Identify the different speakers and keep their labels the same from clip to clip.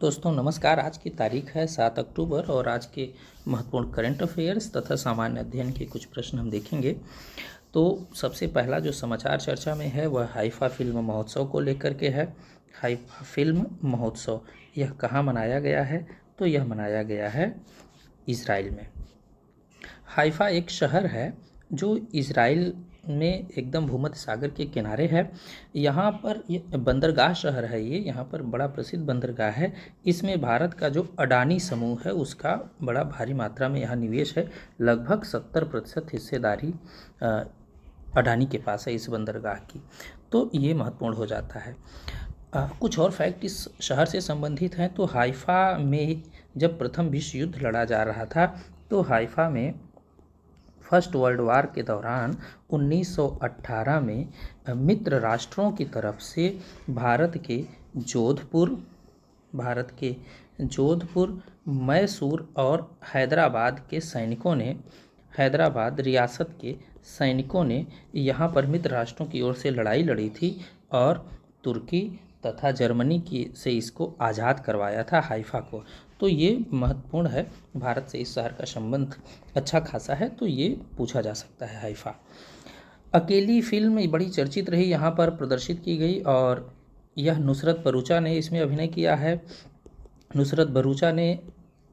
Speaker 1: दोस्तों नमस्कार। आज की तारीख है 7 अक्टूबर और आज के महत्वपूर्ण करंट अफेयर्स तथा सामान्य अध्ययन के कुछ प्रश्न हम देखेंगे। तो सबसे पहला जो समाचार चर्चा में है वह हाइफा फिल्म महोत्सव को लेकर के है। हाइफा फिल्म महोत्सव यह कहाँ मनाया गया है? तो यह मनाया गया है इज़राइल में। हाइफा एक शहर है जो इज़राइल में एकदम भूमध्य सागर के किनारे है। यहाँ पर ये बंदरगाह शहर है, ये यहाँ पर बड़ा प्रसिद्ध बंदरगाह है। इसमें भारत का जो अडानी समूह है उसका बड़ा भारी मात्रा में यहाँ निवेश है। लगभग 70% हिस्सेदारी अडानी के पास है इस बंदरगाह की। तो ये महत्वपूर्ण हो जाता है। कुछ और फैक्ट इस शहर से संबंधित हैं। तो हाइफा में जब प्रथम विश्व युद्ध लड़ा जा रहा था तो हाइफा में फर्स्ट वर्ल्ड वार के दौरान 1918 में मित्र राष्ट्रों की तरफ से भारत के जोधपुर, मैसूर और हैदराबाद रियासत के सैनिकों ने यहाँ पर मित्र राष्ट्रों की ओर से लड़ाई लड़ी थी और तुर्की तथा जर्मनी से इसको आज़ाद करवाया था हाइफा को। तो ये महत्वपूर्ण है, भारत से इस शहर का संबंध अच्छा खासा है, तो ये पूछा जा सकता है हाइफा। अकेली फिल्म बड़ी चर्चित रही, यहाँ पर प्रदर्शित की गई और यह नुसरत भरूचा ने इसमें अभिनय किया है। नुसरत भरूचा ने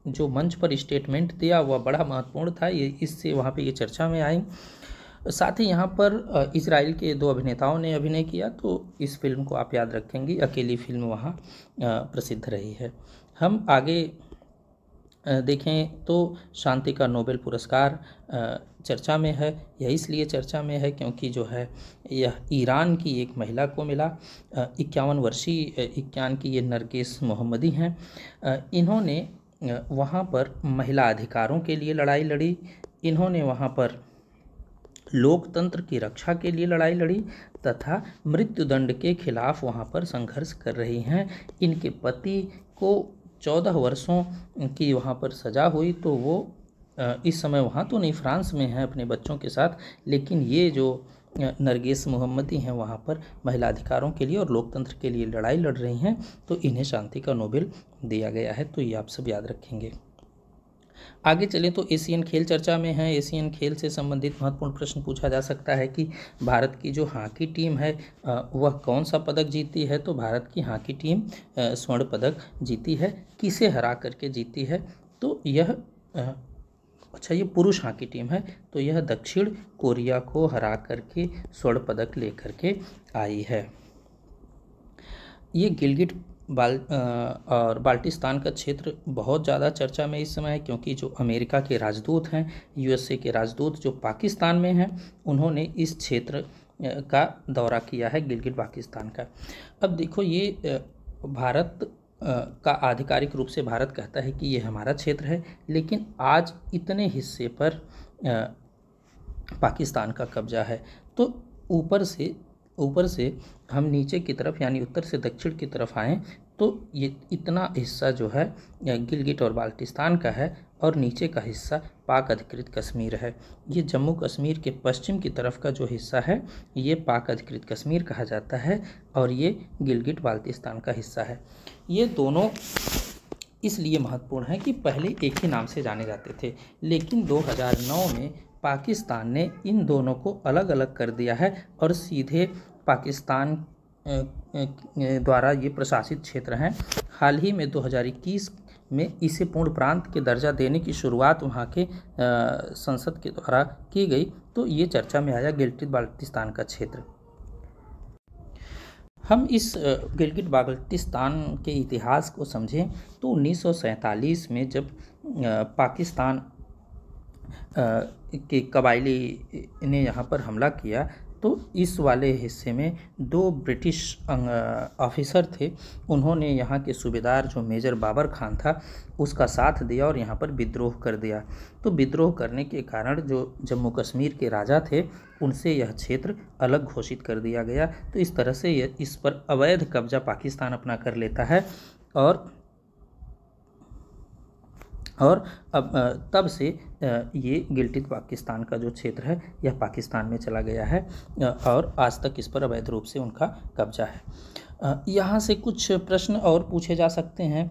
Speaker 1: जो मंच पर स्टेटमेंट दिया वह बड़ा महत्वपूर्ण था, ये इससे वहाँ पे ये चर्चा में आई। साथ ही यहाँ पर इजराइल के 2 अभिनेताओं ने अभिनय किया, तो इस फिल्म को आप याद रखेंगे। अकेली फिल्म वहाँ प्रसिद्ध रही है। हम आगे देखें तो शांति का नोबेल पुरस्कार चर्चा में है। यह इसलिए चर्चा में है क्योंकि जो है यह ईरान की एक महिला को मिला। 51 वर्षीय ईरान की ये नरगिस मोहम्मदी हैं। इन्होंने वहाँ पर महिला अधिकारों के लिए लड़ाई लड़ी। इन्होंने वहाँ पर लोकतंत्र की रक्षा के लिए लड़ाई लड़ी तथा मृत्युदंड के खिलाफ वहाँ पर संघर्ष कर रही हैं। इनके पति को 14 वर्षों की वहाँ पर सज़ा हुई, तो वो इस समय वहाँ तो नहीं, फ्रांस में हैं अपने बच्चों के साथ, लेकिन ये जो नरगिस मोहम्मदी हैं वहाँ पर महिला अधिकारों के लिए और लोकतंत्र के लिए लड़ाई लड़ रही हैं, तो इन्हें शांति का नोबेल दिया गया है। तो ये आप सब याद रखेंगे। आगे चलें तो एशियन खेल चर्चा में है। एशियन खेल से संबंधित महत्वपूर्ण प्रश्न पूछा जा सकता है कि भारत की जो हॉकी टीम है वह कौन सा पदक जीती है? तो भारत की हॉकी टीम स्वर्ण पदक जीती है। किसे हरा करके जीती है? तो यह ये पुरुष हॉकी टीम है, तो यह दक्षिण कोरिया को हरा करके स्वर्ण पदक लेकर के आई है। ये गिलगिट और बाल्टिस्तान का क्षेत्र बहुत ज़्यादा चर्चा में इस समय है, क्योंकि जो अमेरिका के राजदूत हैं, यूएसए के राजदूत जो पाकिस्तान में हैं, उन्होंने इस क्षेत्र का दौरा किया है, गिलगिट बाल्टिस्तान का। अब देखो, ये भारत का आधिकारिक रूप से भारत कहता है कि ये हमारा क्षेत्र है, लेकिन आज इतने हिस्से पर पाकिस्तान का कब्जा है। तो ऊपर से हम नीचे की तरफ यानी उत्तर से दक्षिण की तरफ आएँ तो ये इतना हिस्सा जो है गिलगिट और बाल्टिस्तान का है और नीचे का हिस्सा पाक अधिकृत कश्मीर है। ये जम्मू कश्मीर के पश्चिम की तरफ का जो हिस्सा है ये पाक अधिकृत कश्मीर कहा जाता है और ये गिलगिट बाल्टिस्तान का हिस्सा है। ये दोनों इसलिए महत्वपूर्ण है कि पहले एक ही नाम से जाने जाते थे, लेकिन 2009 में पाकिस्तान ने इन दोनों को अलग अलग कर दिया है और सीधे पाकिस्तान द्वारा ये प्रशासित क्षेत्र हैं। हाल ही में 2021 में इसे पूर्ण प्रांत के दर्जा देने की शुरुआत वहाँ के संसद के द्वारा की गई, तो ये चर्चा में आया गिलगिट बाल्टिस्तान का क्षेत्र। हम इस गिलगिट बाल्टिस्तान के इतिहास को समझें तो 1947 में जब पाकिस्तान के कबायली ने यहाँ पर हमला किया तो इस वाले हिस्से में 2 ब्रिटिश ऑफिसर थे। उन्होंने यहाँ के सूबेदार जो मेजर बाबर खान था उसका साथ दिया और यहाँ पर विद्रोह कर दिया। तो विद्रोह करने के कारण जो जम्मू कश्मीर के राजा थे उनसे यह क्षेत्र अलग घोषित कर दिया गया। तो इस तरह से इस पर अवैध कब्जा पाकिस्तान अपना कर लेता है और अब तब से ये गिलगिट पाकिस्तान का जो क्षेत्र है यह पाकिस्तान में चला गया है और आज तक इस पर अवैध रूप से उनका कब्जा है। यहाँ से कुछ प्रश्न और पूछे जा सकते हैं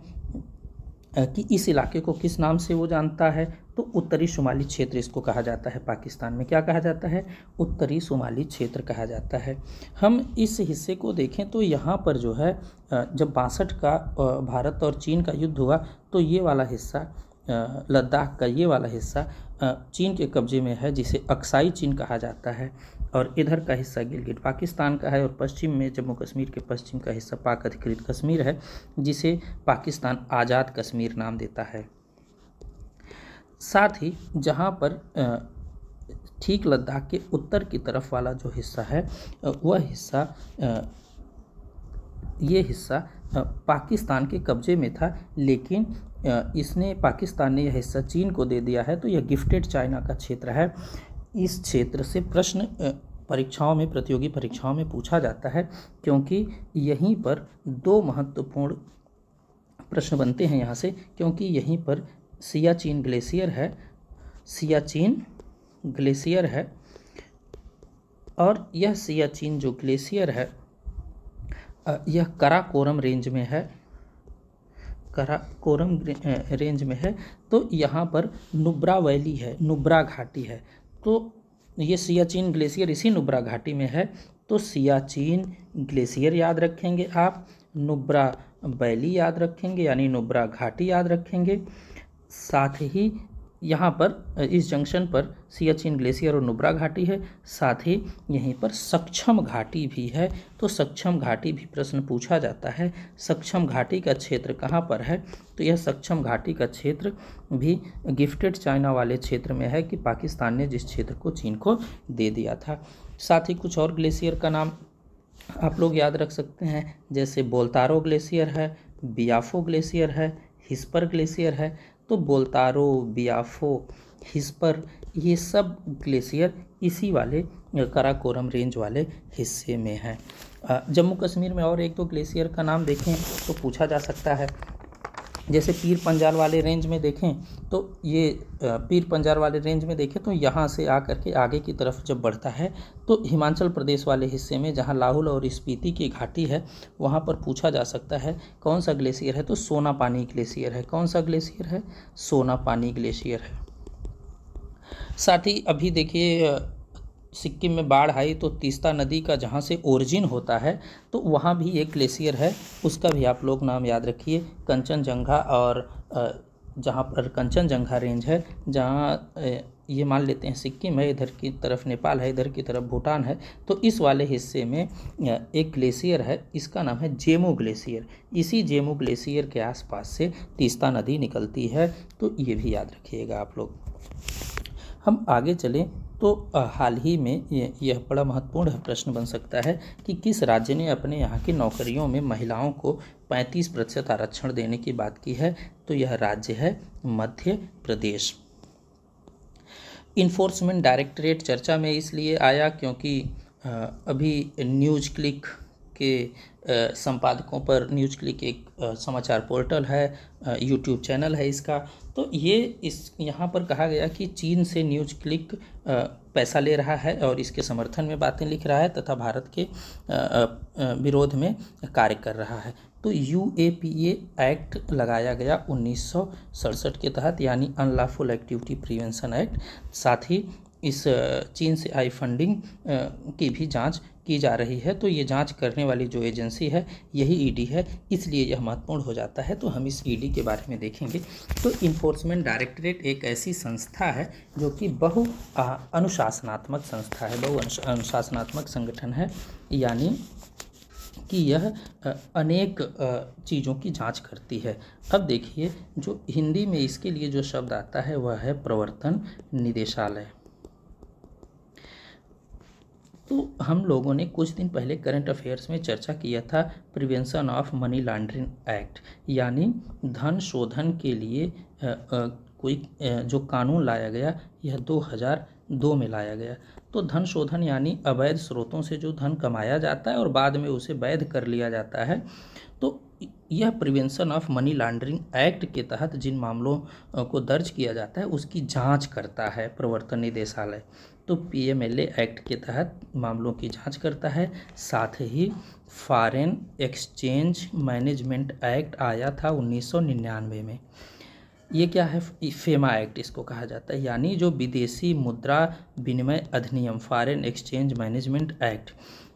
Speaker 1: कि इस इलाके को किस नाम से वो जानता है, तो उत्तरी शुमाली क्षेत्र इसको कहा जाता है। पाकिस्तान में क्या कहा जाता है, उत्तरी शुमाली क्षेत्र कहा जाता है। हम इस हिस्से को देखें तो यहाँ पर जो है जब 62 का भारत और चीन का युद्ध हुआ तो ये वाला हिस्सा लद्दाख का ये वाला हिस्सा चीन के कब्जे में है, जिसे अक्साई चीन कहा जाता है, और इधर का हिस्सा गिलगिट पाकिस्तान का है, और पश्चिम में जम्मू कश्मीर के पश्चिम का हिस्सा पाक अधिकृत कश्मीर है, जिसे पाकिस्तान आज़ाद कश्मीर नाम देता है। साथ ही जहाँ पर ठीक लद्दाख के उत्तर की तरफ वाला जो हिस्सा है वह हिस्सा ये हिस्सा पाकिस्तान के कब्जे में था, लेकिन पाकिस्तान ने यह हिस्सा चीन को दे दिया है, तो यह गिफ्टेड चाइना का क्षेत्र है। इस क्षेत्र से प्रश्न परीक्षाओं में, प्रतियोगी परीक्षाओं में पूछा जाता है, क्योंकि यहीं पर दो महत्वपूर्ण प्रश्न बनते हैं यहाँ से, क्योंकि यहीं पर सियाचिन ग्लेशियर है, सियाचिन ग्लेशियर है, और यह सियाचिन जो ग्लेशियर है यह कराकोरम रेंज में है, कराकोरम रेंज में है। तो यहाँ पर नुब्रा वैली है, नुब्रा घाटी है, तो ये सियाचिन ग्लेशियर इसी नुब्रा घाटी में है। तो सियाचिन ग्लेशियर याद रखेंगे आप, नुब्रा वैली याद रखेंगे, यानी नुब्रा घाटी याद रखेंगे। साथ ही यहाँ पर इस जंक्शन पर सियाचिन ग्लेशियर और नुब्रा घाटी है, साथ ही यहीं पर सक्षम घाटी भी है। तो सक्षम घाटी भी प्रश्न पूछा जाता है। सक्षम घाटी का क्षेत्र कहाँ पर है, तो यह सक्षम घाटी का क्षेत्र भी गिफ्टेड चाइना वाले क्षेत्र में है, कि पाकिस्तान ने जिस क्षेत्र को चीन को दे दिया था। साथ ही कुछ और ग्लेशियर का नाम आप लोग याद रख सकते हैं, जैसे बोल्तारो ग्लेशियर है, बियाफो ग्लेशियर है, हिस्पर ग्लेशियर है। तो बोल्तारो, बियाफो, हिस्पर, ये सब ग्लेशियर इसी वाले कराकोरम रेंज वाले हिस्से में है। जम्मू कश्मीर में और एक दो ग्लेशियर का नाम देखें तो पूछा जा सकता है, जैसे पीर पंजाल वाले रेंज में देखें तो ये पीर पंजाल वाले रेंज में देखें तो यहाँ से आकर के आगे की तरफ जब बढ़ता है तो हिमाचल प्रदेश वाले हिस्से में जहाँ लाहौल और स्पीति की घाटी है वहाँ पर पूछा जा सकता है कौन सा ग्लेशियर है, तो सोना पानी ग्लेशियर है। कौन सा ग्लेशियर है, सोना पानी ग्लेशियर है। साथ ही अभी देखिए सिक्किम में बाढ़ आई तो तीस्ता नदी का जहाँ से ओरिजिन होता है तो वहाँ भी एक ग्लेशियर है, उसका भी आप लोग नाम याद रखिए, कंचनजंगा। और जहाँ पर कंचनजंगा रेंज है, जहाँ ये मान लेते हैं सिक्किम है, इधर की तरफ नेपाल है, इधर की तरफ भूटान है, तो इस वाले हिस्से में एक ग्लेशियर है, इसका नाम है जेमू ग्लेशियर। इसी जेमू ग्लेशियर के आसपास से तीस्ता नदी निकलती है, तो ये भी याद रखिएगा आप लोग। हम आगे चलें तो हाल ही में यह बड़ा महत्वपूर्ण प्रश्न बन सकता है कि किस राज्य ने अपने यहाँ की नौकरियों में महिलाओं को 35% आरक्षण देने की बात की है, तो यह राज्य है मध्य प्रदेश। इन्फोर्समेंट डायरेक्टरेट चर्चा में इसलिए आया क्योंकि अभी न्यूज़ क्लिक के संपादकों पर, न्यूज़ क्लिक एक समाचार पोर्टल है, यूट्यूब चैनल है इसका, तो यहाँ पर कहा गया कि चीन से न्यूज़ क्लिक पैसा ले रहा है और इसके समर्थन में बातें लिख रहा है तथा भारत के विरोध में कार्य कर रहा है। तो UAPA एक्ट लगाया गया 1967 के तहत, यानी अनलॉफुल एक्टिविटी प्रिवेंशन एक्ट। साथ ही इस चीन से आई फंडिंग की भी जांच की जा रही है, तो ये जांच करने वाली जो एजेंसी है यही ईडी है, इसलिए यह महत्वपूर्ण हो जाता है। तो हम इस ईडी के बारे में देखेंगे। तो इन्फोर्समेंट डायरेक्टरेट एक ऐसी संस्था है जो कि बहु अनुशासनात्मक संस्था है, बहु अनुशासनात्मक संगठन है, यानी कि यह अनेक चीज़ों की जांच करती है। अब देखिए जो हिंदी में इसके लिए जो शब्द आता है वह है प्रवर्तन निदेशालय। तो हम लोगों ने कुछ दिन पहले करंट अफेयर्स में चर्चा किया था prevention of money laundering act, यानी धन शोधन के लिए कोई जो कानून लाया गया, यह 2002 में लाया गया। तो धन शोधन यानी अवैध स्रोतों से जो धन कमाया जाता है और बाद में उसे वैध कर लिया जाता है। तो यह prevention of money laundering act के तहत जिन मामलों को दर्ज किया जाता है उसकी जांच करता है प्रवर्तन निदेशालय। तो पीएमएलए एक्ट के तहत मामलों की जांच करता है। साथ ही फॉरेन एक्सचेंज मैनेजमेंट एक्ट आया था 1999 में। ये क्या है? फेमा एक्ट इसको कहा जाता है, यानी जो विदेशी मुद्रा विनिमय अधिनियम, फॉरेन एक्सचेंज मैनेजमेंट एक्ट।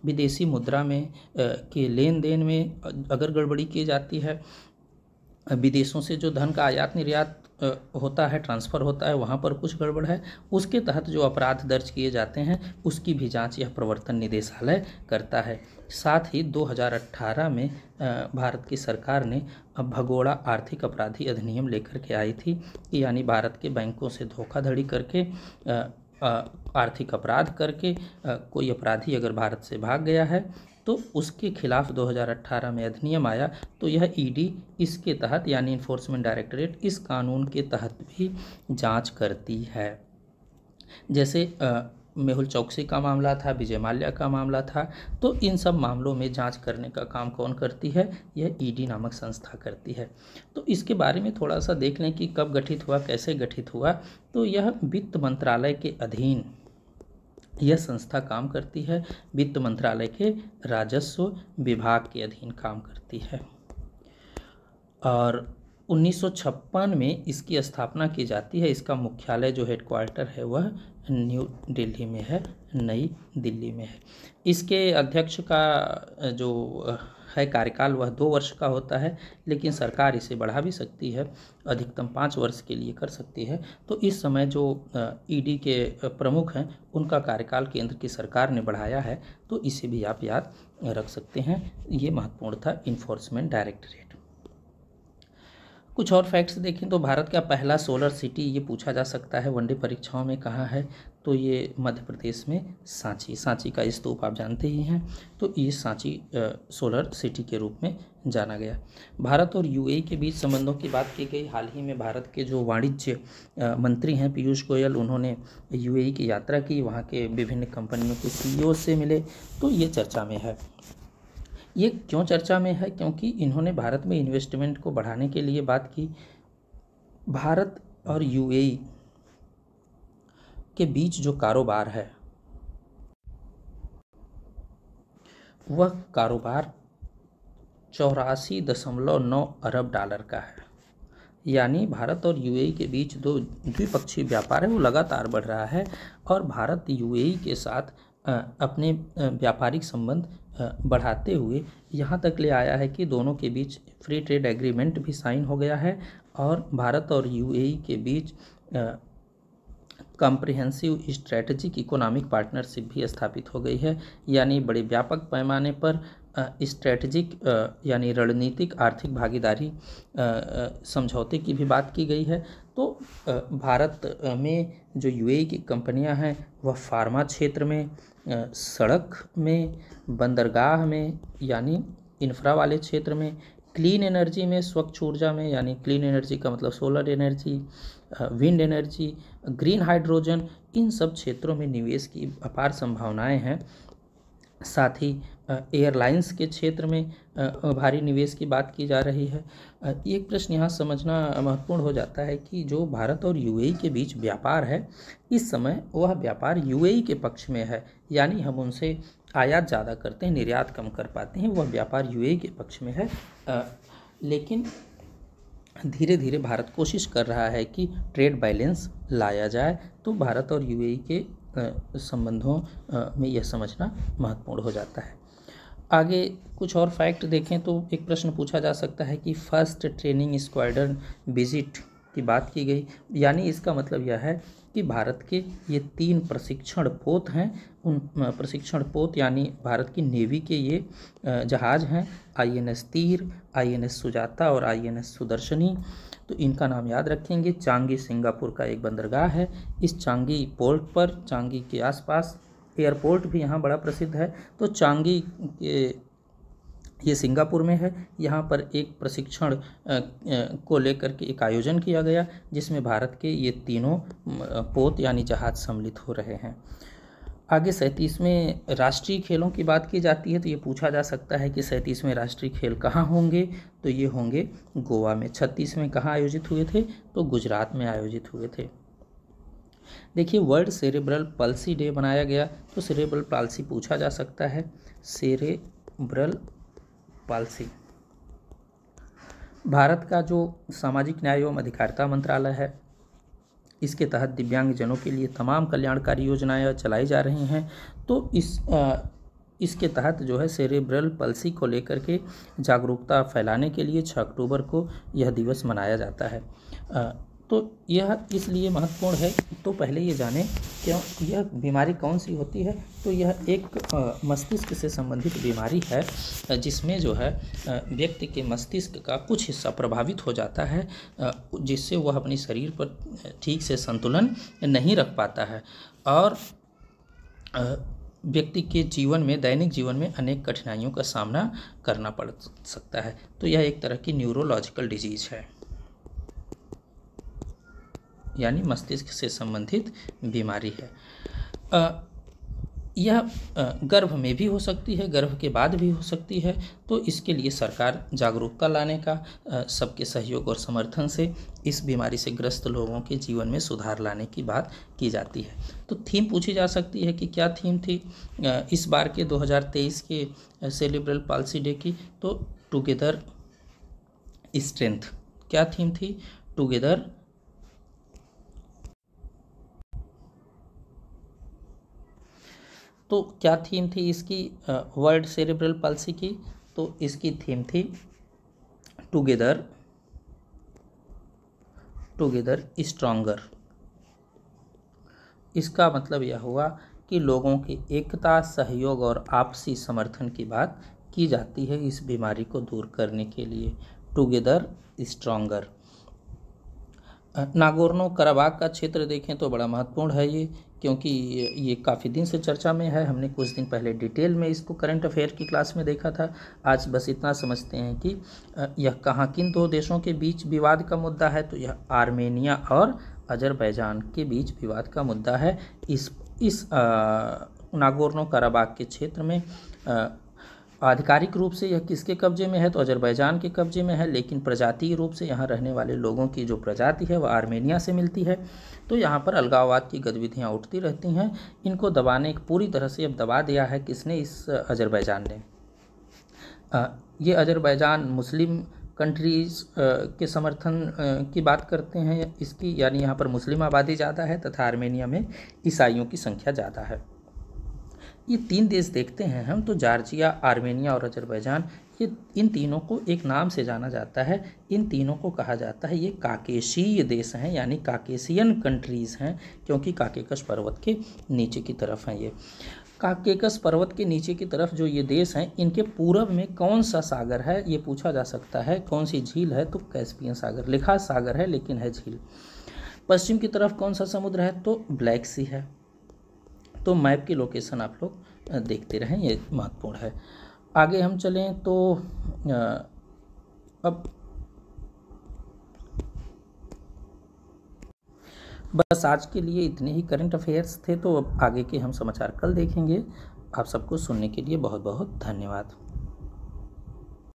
Speaker 1: विदेशी मुद्रा में के लेन देन में अगर गड़बड़ी की जाती है, विदेशों से जो धन का आयात निर्यात होता है, ट्रांसफ़र होता है, वहाँ पर कुछ गड़बड़ है, उसके तहत जो अपराध दर्ज किए जाते हैं उसकी भी जांच यह प्रवर्तन निदेशालय करता है। साथ ही 2018 में भारत की सरकार ने भगोड़ा आर्थिक अपराधी अधिनियम लेकर के आई थी, यानी भारत के बैंकों से धोखाधड़ी करके आर्थिक अपराध करके कोई अपराधी अगर भारत से भाग गया है तो उसके खिलाफ 2018 में अधिनियम आया। तो यह ईडी इसके तहत यानी इन्फोर्समेंट डायरेक्टरेट इस कानून के तहत भी जांच करती है। जैसे मेहुल चौकसी का मामला था, विजय माल्या का मामला था, तो इन सब मामलों में जांच करने का काम कौन करती है? यह ईडी नामक संस्था करती है। तो इसके बारे में थोड़ा सा देख लें कि कब गठित हुआ, कैसे गठित हुआ। तो यह वित्त मंत्रालय के अधीन यह संस्था काम करती है, वित्त मंत्रालय के राजस्व विभाग के अधीन काम करती है। और 1956 में इसकी स्थापना की जाती है। इसका मुख्यालय जो हेडक्वार्टर है वह न्यू दिल्ली में है, नई दिल्ली में है। इसके अध्यक्ष का जो है कार्यकाल वह 2 वर्ष का होता है, लेकिन सरकार इसे बढ़ा भी सकती है, अधिकतम 5 वर्ष के लिए कर सकती है। तो इस समय जो ईडी के प्रमुख हैं उनका कार्यकाल केंद्र की सरकार ने बढ़ाया है, तो इसे भी आप याद रख सकते हैं। ये महत्वपूर्ण था इन्फोर्समेंट डायरेक्टरेट। कुछ और फैक्ट्स देखें तो भारत का पहला सोलर सिटी ये पूछा जा सकता है वनडे परीक्षाओं में कहाँ है, तो ये मध्य प्रदेश में सांची का स्तूप आप जानते ही हैं। तो ये सांची सोलर सिटी के रूप में जाना गया। भारत और यूएई के बीच संबंधों की बात की गई। हाल ही में भारत के जो वाणिज्य मंत्री हैं पीयूष गोयल, उन्होंने यूएई की यात्रा की, वहाँ के विभिन्न कंपनियों के सीईओ से मिले, तो ये चर्चा में है। ये क्यों चर्चा में है? क्योंकि इन्होंने भारत में इन्वेस्टमेंट को बढ़ाने के लिए बात की। भारत और यूएई के बीच जो कारोबार है वह कारोबार 84.9 अरब डॉलर का है। यानी भारत और यूएई के बीच जो द्विपक्षीय व्यापार है वो लगातार बढ़ रहा है, और भारत यूएई के साथ अपने व्यापारिक संबंध बढ़ाते हुए यहाँ तक ले आया है कि दोनों के बीच फ्री ट्रेड एग्रीमेंट भी साइन हो गया है, और भारत और यूएई के बीच कॉम्प्रिहेंसिव स्ट्रेटजिक इकोनॉमिक पार्टनरशिप भी स्थापित हो गई है। यानी बड़े व्यापक पैमाने पर स्ट्रेटजिक यानी रणनीतिक आर्थिक भागीदारी समझौते की भी बात की गई है। तो भारत में जो यूएई की कंपनियां हैं वह फार्मा क्षेत्र में, सड़क में, बंदरगाह में यानी इंफ्रा वाले क्षेत्र में, क्लीन एनर्जी में, स्वच्छ ऊर्जा में, यानी क्लीन एनर्जी का मतलब solar energy, wind energy, green hydrogen, इन सब क्षेत्रों में निवेश की अपार संभावनाएं हैं। साथ ही एयरलाइंस के क्षेत्र में भारी निवेश की बात की जा रही है। एक प्रश्न यहाँ समझना महत्वपूर्ण हो जाता है कि जो भारत और यूएई के बीच व्यापार है इस समय वह व्यापार यूएई के पक्ष में है, यानी हम उनसे आयात ज़्यादा करते हैं, निर्यात कम कर पाते हैं, वह व्यापार यूएई के पक्ष में है। लेकिन धीरे धीरे भारत कोशिश कर रहा है कि ट्रेड बैलेंस लाया जाए। तो भारत और यूएई के संबंधों में यह समझना महत्वपूर्ण हो जाता है। आगे कुछ और फैक्ट देखें तो एक प्रश्न पूछा जा सकता है कि फर्स्ट ट्रेनिंग स्क्वाड्रन विजिट की बात की गई, यानी इसका मतलब यह है कि भारत के ये 3 प्रशिक्षण पोत हैं। उन प्रशिक्षण पोत यानी भारत की नेवी के ये जहाज़ हैं, आईएनएस तीर, आईएनएस सुजाता और आईएनएस सुदर्शनी। तो इनका नाम याद रखेंगे। चांगी सिंगापुर का एक बंदरगाह है। इस चांगी पोर्ट पर, चांगी के आसपास एयरपोर्ट भी यहाँ बड़ा प्रसिद्ध है। तो चांगी ये सिंगापुर में है। यहाँ पर एक प्रशिक्षण को लेकर के एक आयोजन किया गया जिसमें भारत के ये तीनों पोत यानी जहाज सम्मिलित हो रहे हैं। आगे 37वें राष्ट्रीय खेलों की बात की जाती है तो ये पूछा जा सकता है कि 37वें राष्ट्रीय खेल कहाँ होंगे, तो ये होंगे गोवा में। 36वें कहाँ आयोजित हुए थे, तो गुजरात में आयोजित हुए थे। देखिए वर्ल्ड सेरेब्रल पल्सी डे बनाया गया, तो सेरेब्रल पाल्सी पूछा जा सकता है। सेरेब्रल पाल्सी भारत का जो सामाजिक न्याय एवं अधिकारिता मंत्रालय है, इसके तहत दिव्यांगजनों के लिए तमाम कल्याणकारी योजनाएं चलाई जा रही हैं। तो इसके तहत जो है सेरेब्रल पल्सी को लेकर के जागरूकता फैलाने के लिए 6 अक्टूबर को यह दिवस मनाया जाता है। तो यह इसलिए महत्वपूर्ण है। तो पहले ये जानें क्यों यह बीमारी कौन सी होती है। तो यह एक मस्तिष्क से संबंधित बीमारी है, जिसमें जो है व्यक्ति के मस्तिष्क का कुछ हिस्सा प्रभावित हो जाता है, जिससे वह अपने शरीर पर ठीक से संतुलन नहीं रख पाता है और व्यक्ति के जीवन में, दैनिक जीवन में अनेक कठिनाइयों का सामना करना पड़ सकता है। तो यह एक तरह की न्यूरोलॉजिकल डिजीज है, यानी मस्तिष्क से संबंधित बीमारी है। यह गर्भ में भी हो सकती है, गर्भ के बाद भी हो सकती है। तो इसके लिए सरकार जागरूकता लाने का सबके सहयोग और समर्थन से इस बीमारी से ग्रस्त लोगों के जीवन में सुधार लाने की बात की जाती है। तो थीम पूछी जा सकती है कि क्या थीम थी इस बार के 2023 के सेरेब्रल पाल्सी डे की, तो टुगेदर स्ट्रेंथ। क्या थीम थी, टुगेदर तो क्या थीम थी इसकी वर्ल्ड सेरेब्रल पाल्सी की, तो इसकी थीम थी टुगेदर स्ट्रॉन्गर। इसका मतलब यह हुआ कि लोगों की एकता, सहयोग और आपसी समर्थन की बात की जाती है इस बीमारी को दूर करने के लिए। Together stronger. नागोर्नो कराबाख का क्षेत्र देखें तो बड़ा महत्वपूर्ण है ये, क्योंकि ये काफ़ी दिन से चर्चा में है। हमने कुछ दिन पहले डिटेल में इसको करंट अफेयर की क्लास में देखा था। आज बस इतना समझते हैं कि यह कहाँ किन दो देशों के बीच विवाद का मुद्दा है, तो यह आर्मेनिया और अजरबैजान के बीच विवाद का मुद्दा है। इस नागोर्नो कराबाख के क्षेत्र में आधिकारिक रूप से यह किसके कब्जे में है, तो अजरबैजान के कब्जे में है, लेकिन प्रजातीय रूप से यहाँ रहने वाले लोगों की जो प्रजाति है वह आर्मेनिया से मिलती है। तो यहाँ पर अलगाववाद की गतिविधियाँ उठती रहती हैं। इनको दबाने पूरी तरह से अब दबा दिया है किसने, इस अजरबैजान ने। ये अजरबैजान मुस्लिम कंट्रीज़ के समर्थन की बात करते हैं इसकी, यानी यहाँ पर मुस्लिम आबादी ज़्यादा है तथा आर्मेनिया में ईसाइयों की संख्या ज़्यादा है। ये 3 देश देखते हैं हम, तो जॉर्जिया, आर्मेनिया और अजरबैजान, ये इन तीनों को एक नाम से जाना जाता है। इन तीनों को कहा जाता है ये काकेशीय देश हैं, यानी काकेशियन कंट्रीज़ हैं, क्योंकि काकेकस पर्वत के नीचे की तरफ हैं ये। काकेकस पर्वत के नीचे की तरफ जो ये देश हैं, इनके पूरब में कौन सा सागर है ये पूछा जा सकता है। कौन सी झील है, तो कैस्पियन सागर। लिखा सागर है लेकिन है झील। पश्चिम की तरफ कौन सा समुद्र है, तो ब्लैक सी है। तो मैप की लोकेशन आप लोग देखते रहें, ये महत्वपूर्ण है। आगे हम चलें तो अब बस आज के लिए इतने ही करंट अफेयर्स थे। तो अब आगे के हम समाचार कल देखेंगे। आप सबको सुनने के लिए बहुत बहुत धन्यवाद।